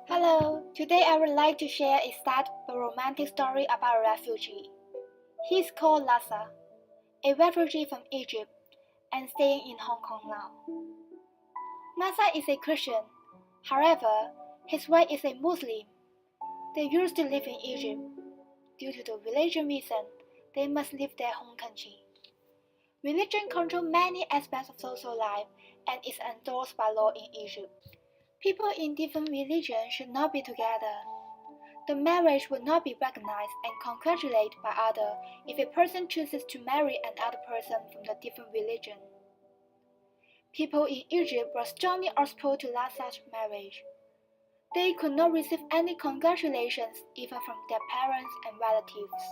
Hello, today I would like to share a sad but romantic story about a refugee. He's called Lassa, a refugee from Egypt and staying in Hong Kong now. Lassa is a Christian, however, his wife is a Muslim. They used to live in Egypt. Due to the religion reason, they must leave their home country. Religion controls many aspects of social life and is endorsed by law in Egypt. People in different religions should not be together. The marriage would not be recognized and congratulated by others if a person chooses to marry another person from a different religion. People in Egypt were strongly opposed to Lassa's marriage. They could not receive any congratulations even from their parents and relatives.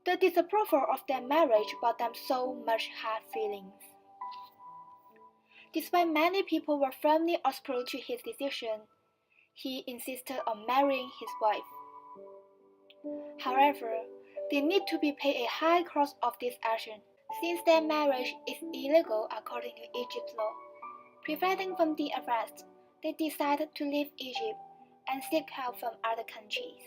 The disapproval of their marriage brought them so much hard feelings. Despite many people were firmly opposed to his decision, he insisted on marrying his wife. However, they need to be paid a high cost of this action, since their marriage is illegal according to Egypt's law. Preventing from the arrest, they decided to leave Egypt and seek help from other countries.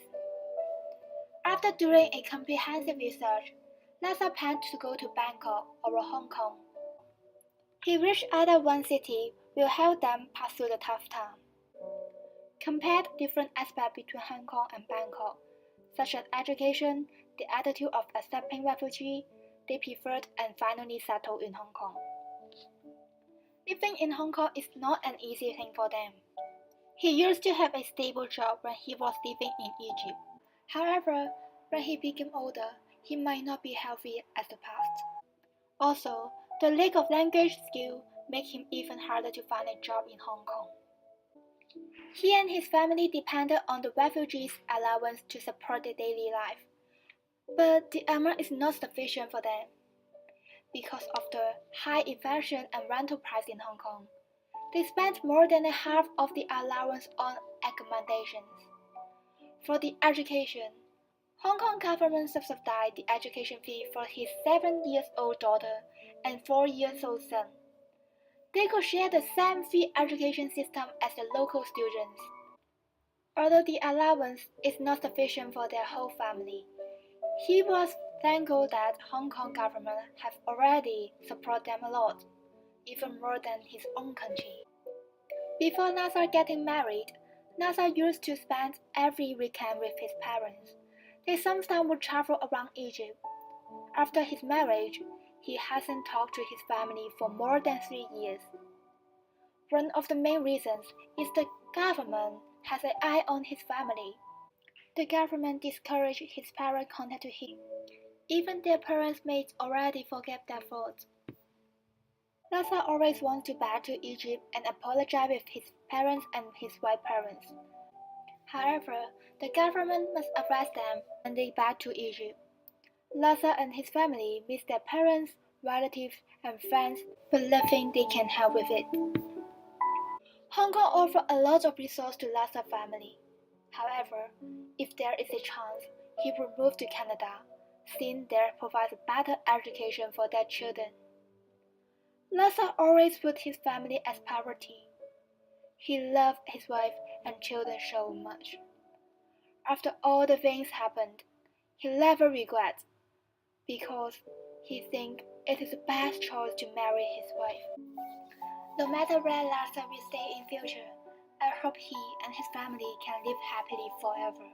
After doing a comprehensive research, Lassa planned to go to Bangkok or Hong Kong. He wished either one city will help them pass through the tough time. Compared different aspects between Hong Kong and Bangkok, such as education, the attitude of accepting refugees, they preferred and finally settled in Hong Kong. Living in Hong Kong is not an easy thing for them. He used to have a stable job when he was living in Egypt. However, when he became older, he might not be healthy as the past. Also, the lack of language skill made him even harder to find a job in Hong Kong. He and his family depended on the refugees' allowance to support their daily life, but the amount is not sufficient for them. Because of the high inflation and rental price in Hong Kong, they spent more than a half of the allowance on accommodations. For the education, Hong Kong government subsidized the education fee for his 7-year-old daughter and 4-year-old son. They could share the same free education system as the local students. Although the allowance is not sufficient for their whole family, he was thankful that Hong Kong government have already supported them a lot, even more than his own country. Before Lassa getting married, Lassa used to spend every weekend with his parents. They sometimes would travel around Egypt. After his marriage, he hasn't talked to his family for more than 3 years. One of the main reasons is the government has an eye on his family. The government discouraged his parents' contact to him. Even their parents may already forget their faults. Lassa always wants to back to Egypt and apologize with his parents and his wife's parents. However, the government must arrest them when they back to Egypt. Lassa and his family miss their parents, relatives, and friends, but nothing they can help with it. Hong Kong offers a lot of resources to Lassa's family. However, if there is a chance, he will move to Canada, since there provides better education for their children. Lassa always put his family as priority. He loved his wife and children so much. After all the things happened, he never regrets, because he thinks it is the best choice to marry his wife. No matter where Lassa will stay in future, I hope he and his family can live happily forever.